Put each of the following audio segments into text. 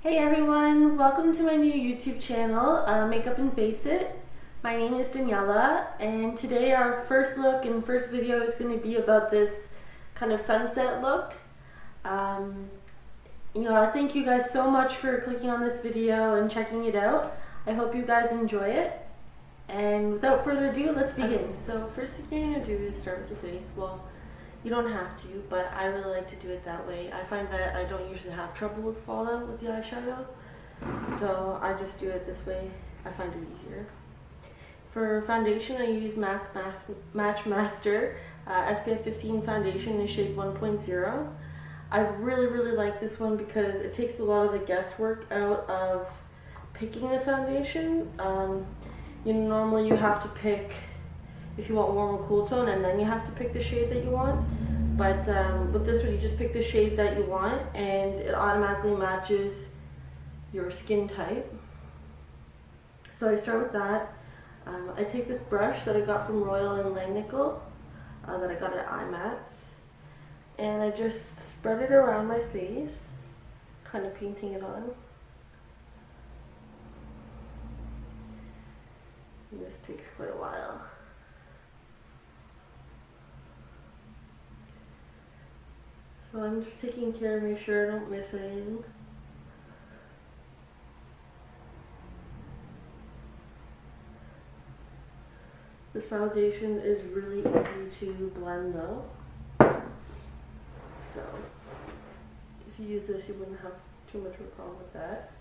Hey everyone, welcome to my new YouTube channel, Makeup and Face It. My name is Daniela, and today our first look and first video is going to be about this kind of sunset look. I thank you guys so much for clicking on this video and checking it out. I hope you guys enjoy it. And without further ado, let's begin. Okay, so first thing you're going to do is start with your face. Well, you don't have to, but I really like to do it that way. I find that I don't usually have trouble with fallout with the eyeshadow, so I just do it this way. I find it easier. For foundation, I use Match Master SPF 15 foundation in shade 1.0. I really like this one because it takes a lot of the guesswork out of picking the foundation. Normally you have to pick if you want warm or cool tone, and then you have to pick the shade that you want. But with this one, you just pick the shade that you want and it automatically matches your skin type. So I start with that. I take this brush that I got from Royal and Langnickel, that I got at IMATS, and I just spread it around my face, kind of painting it on. And this takes quite a while. So I'm just taking care to make sure I don't miss anything. This foundation is really easy to blend though. So if you use this, you wouldn't have too much of a problem with that.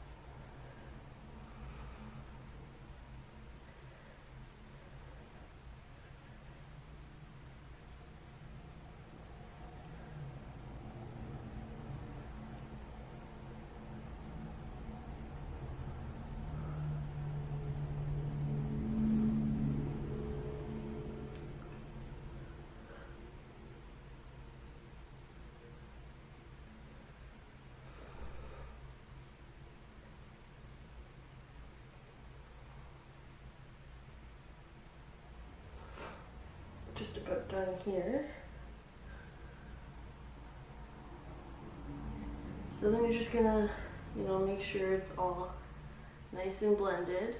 Just about done here. So then you're just gonna, make sure it's all nice and blended.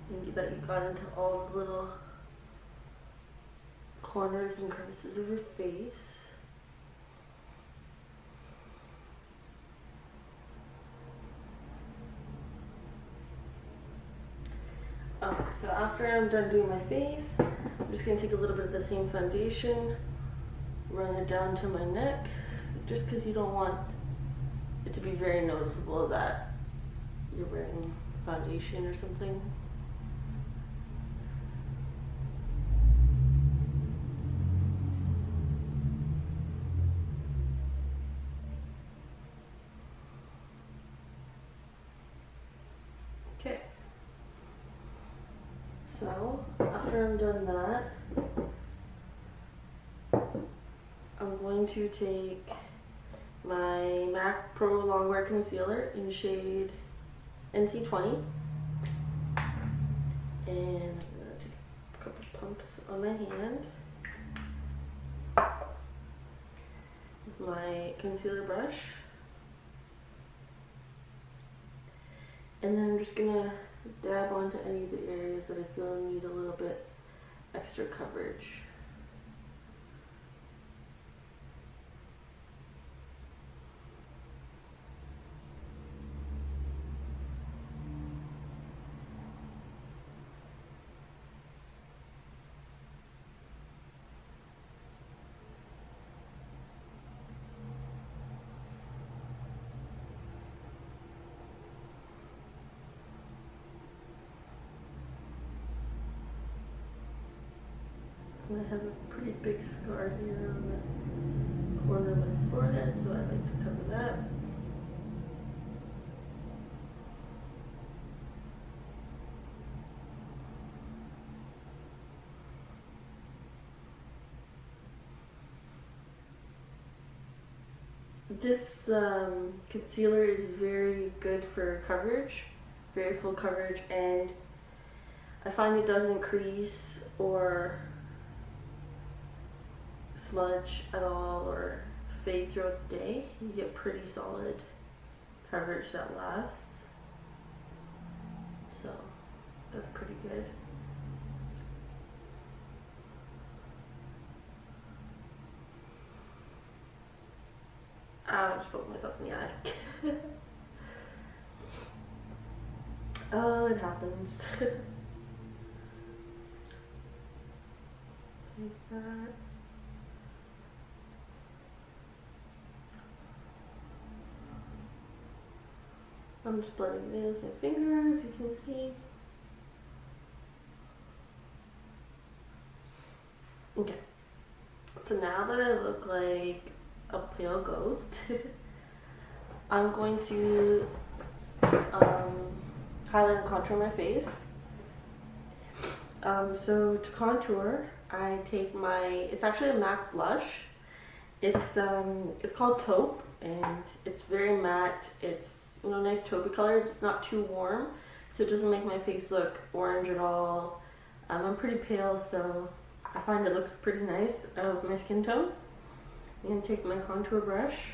And that you got into all the little corners and crevices of your face. Okay, so after I'm done doing my face, I'm just going to take a little bit of the same foundation, run it down to my neck, just because you don't want it to be very noticeable that you're wearing foundation or something. Okay. So, after I'm done that, I'm going to take my M.A.C Pro Longwear Concealer in shade NC20, and I'm going to take a couple pumps on my hand with my concealer brush, and then I'm just going to dab onto any of the areas that I feel need a little bit extra coverage. I have a pretty big scar here on the corner of my forehead, so I like to cover that. This concealer is very good for coverage, very full coverage, and I find it doesn't crease or smudge at all or fade throughout the day, you get pretty solid coverage that lasts. So that's pretty good. I just poked myself in the eye. Oh, it happens. Like that. I'm just blending it in with my fingers, you can see. Okay. So now that I look like a pale ghost, I'm going to highlight and contour my face. So to contour, I take it's actually a MAC blush. It's called Taupe, and it's very matte. It's nice taupey colored. It's not too warm, so it doesn't make my face look orange at all. I'm pretty pale, so I find it looks pretty nice out of my skin tone. I'm gonna take my contour brush,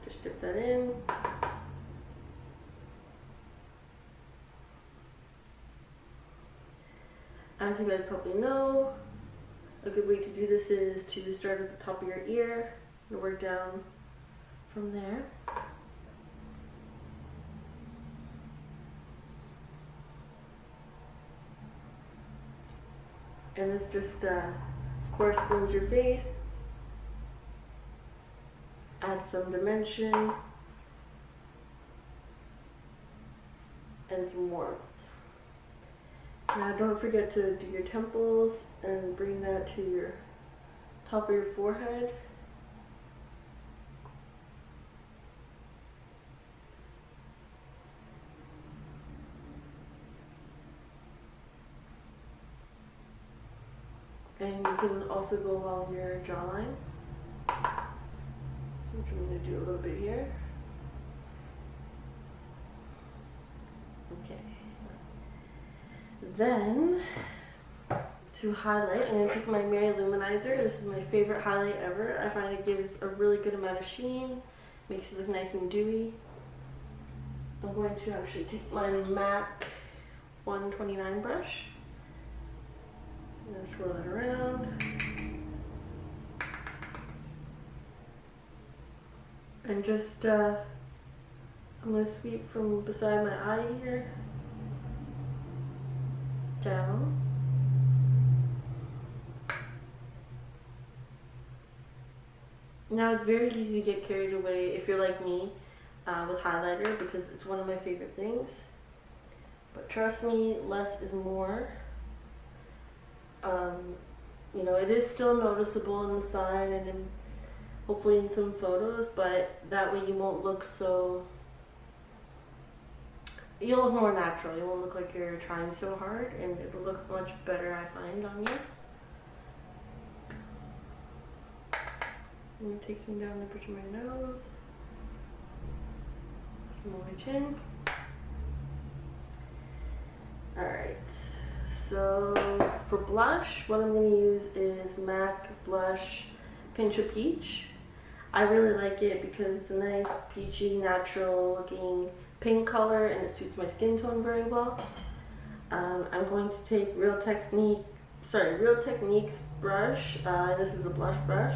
just dip that in. As you guys probably know, a good way to do this is to start at the top of your ear and work down from there. And this just, of course, slims your face, adds some dimension, and some warmth. Now don't forget to do your temples and bring that to your top of your forehead. And you can also go along your jawline, which I'm going to do a little bit here. Okay. Then, to highlight, I'm going to take my Mary Luminizer. This is my favorite highlight ever. I find it gives a really good amount of sheen, makes it look nice and dewy. I'm going to actually take my MAC 129 brush. I'm going to swirl it around. And just, I'm going to sweep from beside my eye here, down. Now it's very easy to get carried away if you're like me with highlighter, because it's one of my favorite things. But trust me, less is more. It is still noticeable in the sun and hopefully in some photos, but that way you won't look so, you'll look more natural. You won't look like you're trying so hard, and it'll look much better, I find, on you. I'm going to take some down the bridge of my nose, some on my chin. Alright, so for blush, what I'm going to use is MAC Blush Pinch of Peach. I really like it because it's a nice peachy, natural looking pink color, and it suits my skin tone very well. I'm going to take Real Techniques brush. This is a blush brush.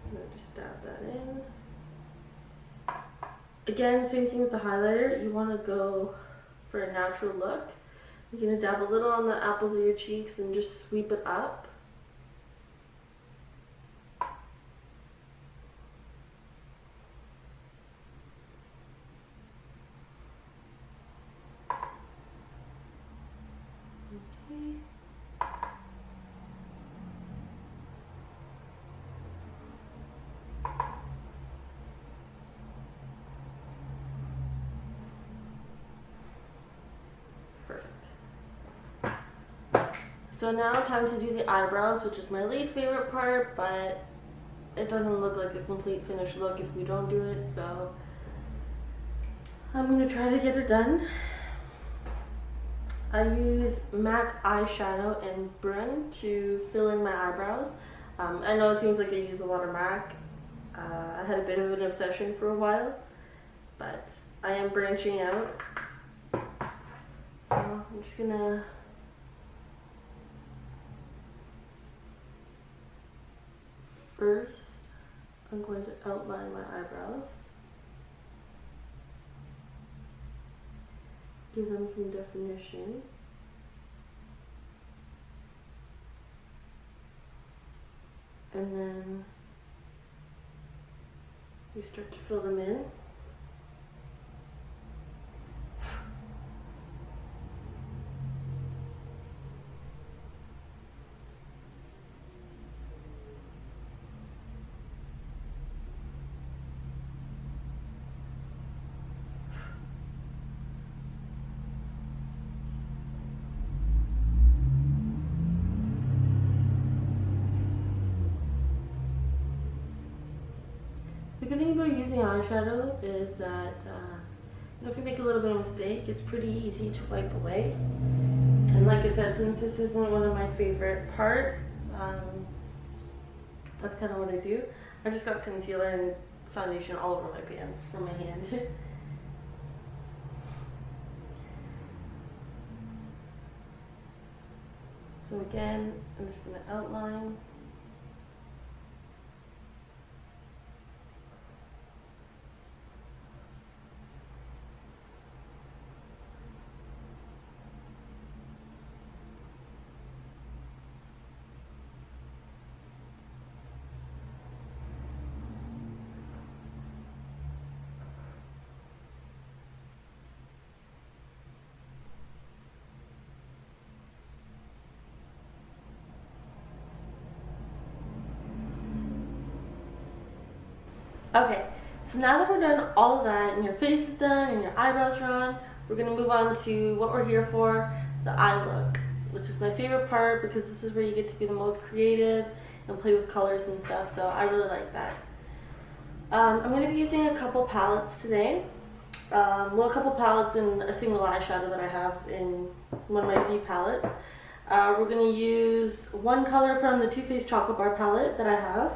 I'm going to just dab that in. Again, same thing with the highlighter. You want to go for a natural look. You're going to dab a little on the apples of your cheeks and just sweep it up. So now time to do the eyebrows, which is my least favorite part, but it doesn't look like a complete finished look if we don't do it, so I'm going to try to get it done. I use MAC eyeshadow and Brun to fill in my eyebrows. I know it seems like I use a lot of MAC. I had a bit of an obsession for a while, but I am branching out. So I'm just gonna first, I'm going to outline my eyebrows, give them some definition. And then you start to fill them in. The good thing about using eyeshadow is that if you make a little bit of a mistake, it's pretty easy to wipe away. And like I said, since this isn't one of my favorite parts, that's kind of what I do. I just got concealer and foundation all over my pants from my hand. So again, I'm just going to outline. Okay, so now that we're done all of that and your face is done and your eyebrows are on, we're going to move on to what we're here for, the eye look, which is my favorite part because this is where you get to be the most creative and play with colors and stuff, so I really like that. I'm going to be using a couple palettes today. A couple palettes and a single eyeshadow that I have in one of my Z palettes. We're going to use one color from the Too Faced Chocolate Bar palette that I have.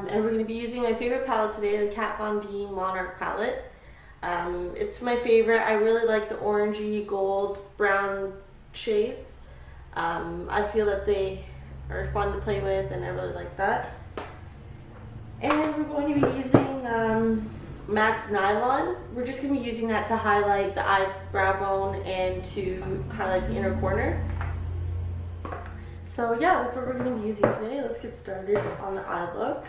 And we're going to be using my favorite palette today, the Kat Von D Monarch palette. It's my favorite. I really like the orangey, gold, brown shades. I feel that they are fun to play with and I really like that. And we're going to be using M.A.C Nylon. We're just going to be using that to highlight the eyebrow bone and to highlight the inner corner. So yeah, that's what we're going to be using today. Let's get started on the eye look.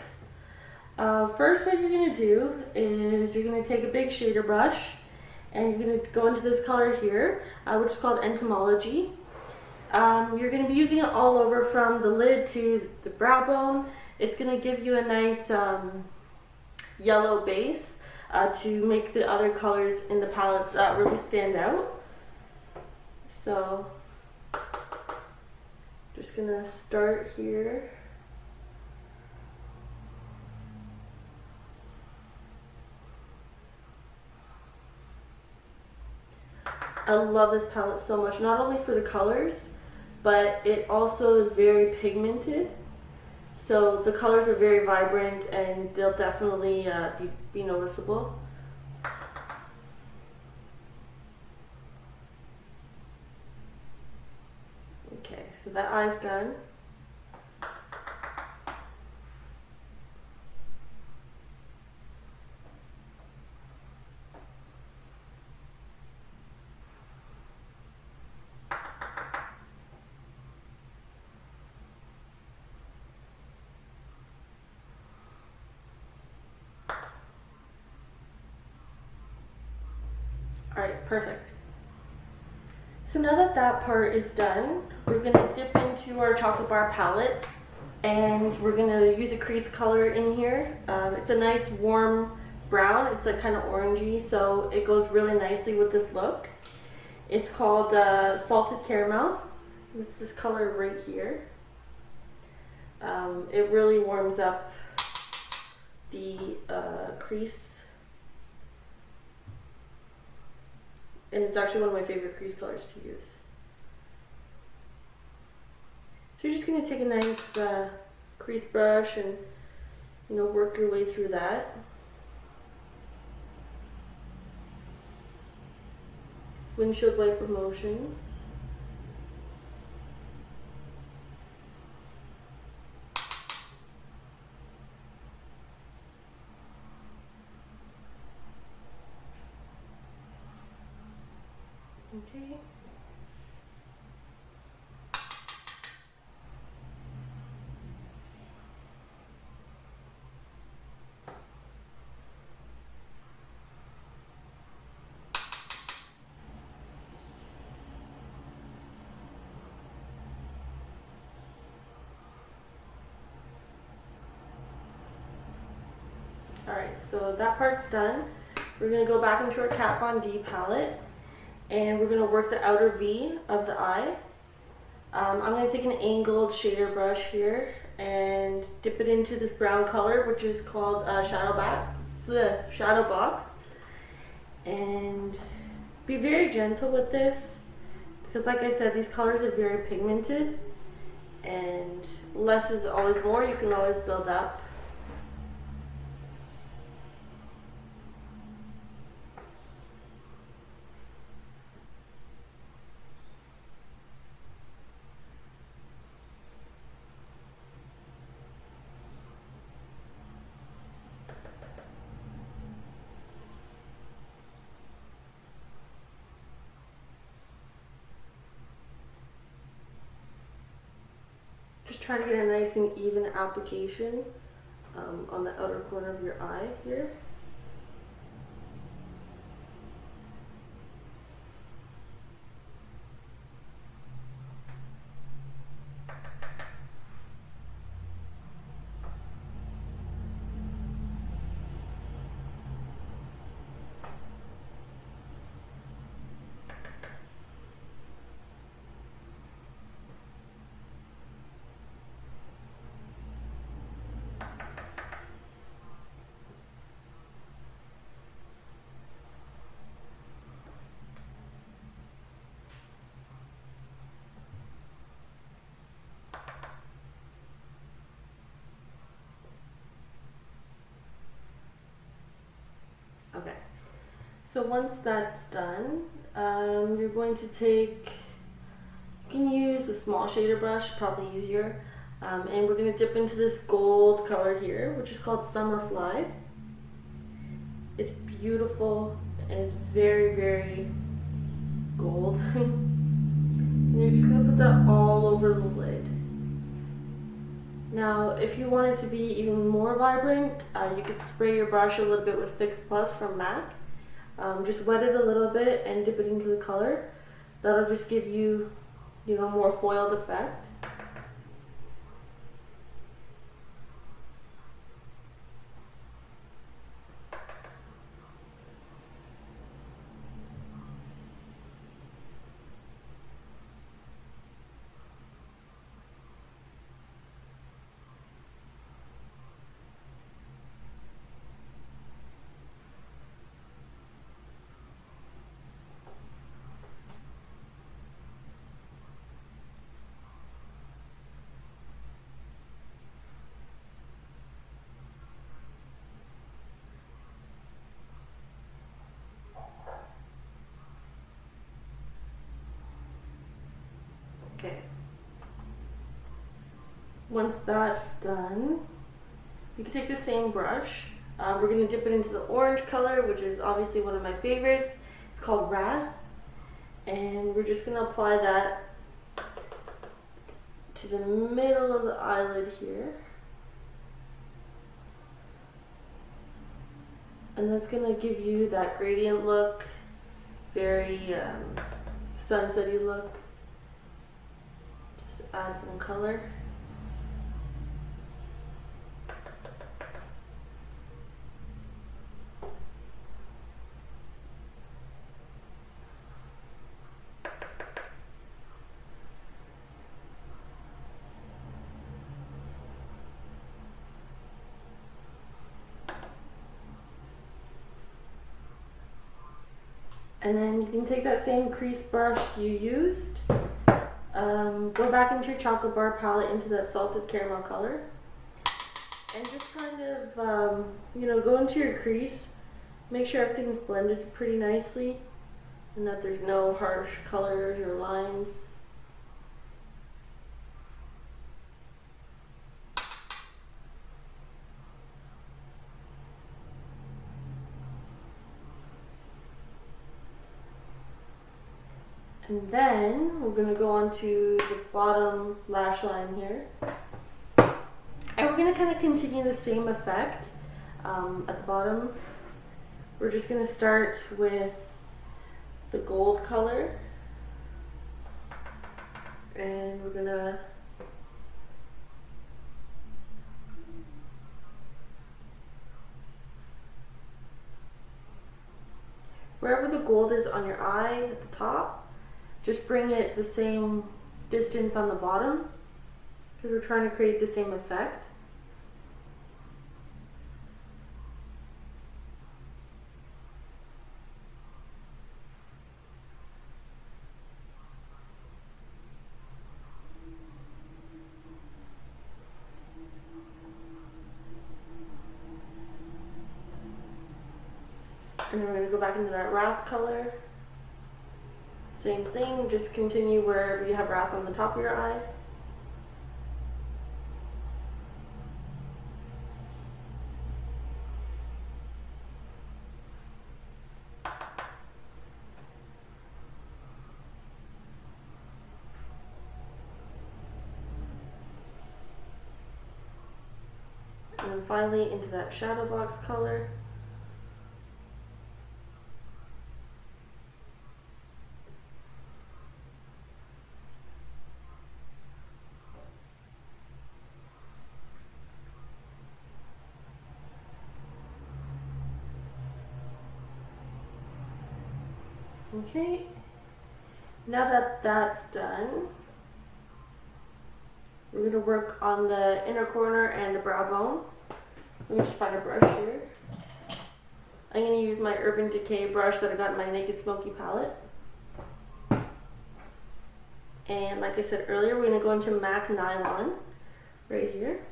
First, what you're going to do is you're going to take a big shader brush and you're going to go into this color here, which is called Entomology. You're going to be using it all over from the lid to the brow bone. It's going to give you a nice yellow base to make the other colors in the palettes really stand out. So, just going to start here. I love this palette so much, not only for the colors, but it also is very pigmented. So the colors are very vibrant and they'll definitely be noticeable. Okay, so that eye's done. Alright, perfect. So now that that part is done, we're going to dip into our chocolate bar palette and we're going to use a crease color in here. It's a nice warm brown. It's like kind of orangey, so it goes really nicely with this look. It's called Salted Caramel. It's this color right here. It really warms up the crease. And it's actually one of my favorite crease colors to use. So you're just going to take a nice crease brush and, you know, work your way through that. Windshield wiper motions. Okay. Alright, so that part's done. We're going to go back into our Kat Von D palette and we're going to work the outer V of the eye. I'm going to take an angled shader brush here and dip it into this brown color, which is called shadow box. And be very gentle with this because, like I said, these colors are very pigmented and less is always more. You can always build up. Just try to get a nice and even application on the outer corner of your eye here. Okay, so once that's done, you're going to take, you can use a small shader brush, probably easier, and we're going to dip into this gold color here, which is called Summer Fly. It's beautiful and it's very, very gold. And you're just going to put that all over the lid. Now, if you want it to be even more vibrant, you could spray your brush a little bit with Fix Plus from M.A.C. Just wet it a little bit and dip it into the color. That'll just give you, you know, more foiled effect. Okay. Once that's done, you can take the same brush. We're going to dip it into the orange color, which is obviously one of my favorites. It's called Wrath. And we're just going to apply that to the middle of the eyelid here. And that's going to give you that gradient look, very sunsetty look. Just to add some color. And then you can take that same crease brush you used, go back into your chocolate bar palette into that salted caramel color, And just kind of, you know, go into your crease. Make sure everything's blended pretty nicely and that there's no harsh colors or lines. And then we're going to go on to the bottom lash line here. And we're going to kind of continue the same effect at the bottom. We're just going to start with the gold color. And we're going to wherever the gold is on your eye at the top, just bring it the same distance on the bottom because we're trying to create the same effect. And then we're going to go back into that wrath color. Same thing, just continue wherever you have wrath on the top of your eye. And then finally into that shadow box color. Okay, now that that's done, we're going to work on the inner corner and the brow bone. Let me just find a brush here. I'm going to use my Urban Decay brush that I got in my Naked Smoky palette. And like I said earlier, we're going to go into M.A.C Nylon right here.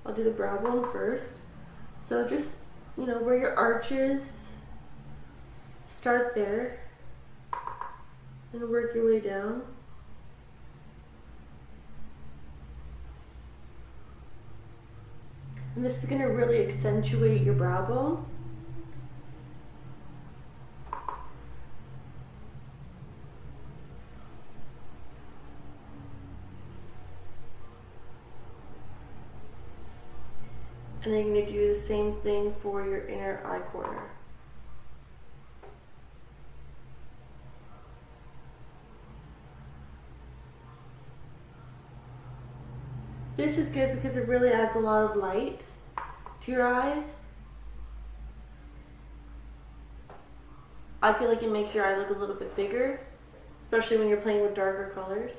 I'll do the brow bone first. So just, you know, where your arch is, start there and work your way down. And this is going to really accentuate your brow bone. And then you're going to do the same thing for your inner eye corner. This is good because it really adds a lot of light to your eye. I feel like it makes your eye look a little bit bigger, especially when you're playing with darker colors.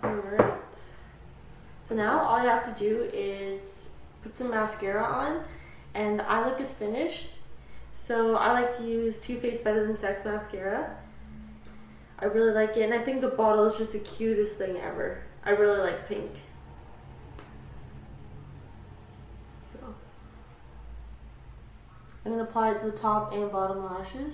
Alright, so now all you have to do is put some mascara on, and the eye look is finished. So I like to use Too Faced Better Than Sex mascara. I really like it, and I think the bottle is just the cutest thing ever. I really like pink. So I'm going to apply it to the top and bottom lashes.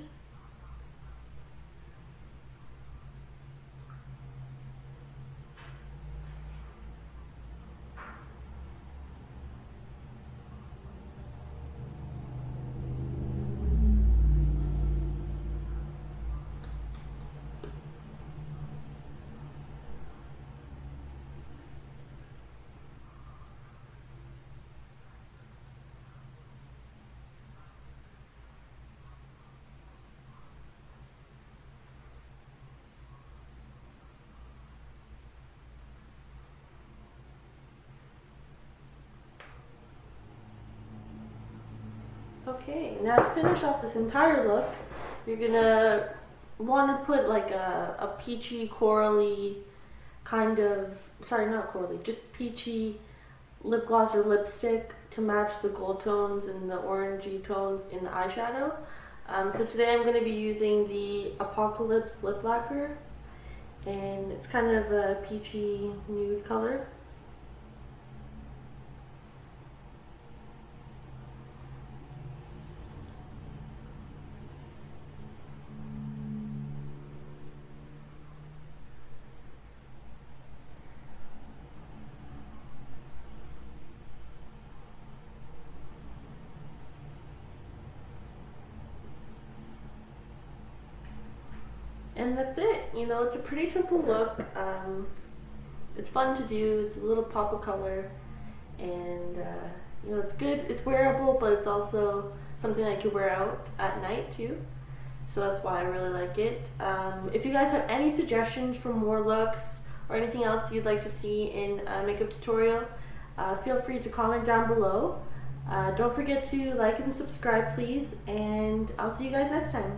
Okay, now to finish off this entire look, you're gonna want to put like a peachy, corally kind of, sorry, not corally, just peachy lip gloss or lipstick to match the gold tones and the orangey tones in the eyeshadow. So today I'm going to be using the Apocalypse lip lacquer, and it's kind of a peachy nude color. And that's it. You know, it's a pretty simple look. It's fun to do. It's a little pop of color, and you know, it's good. It's wearable, but it's also something I could wear out at night too. So that's why I really like it. If you guys have any suggestions for more looks or anything else you'd like to see in a makeup tutorial, feel free to comment down below. Don't forget to like and subscribe, please, and I'll see you guys next time.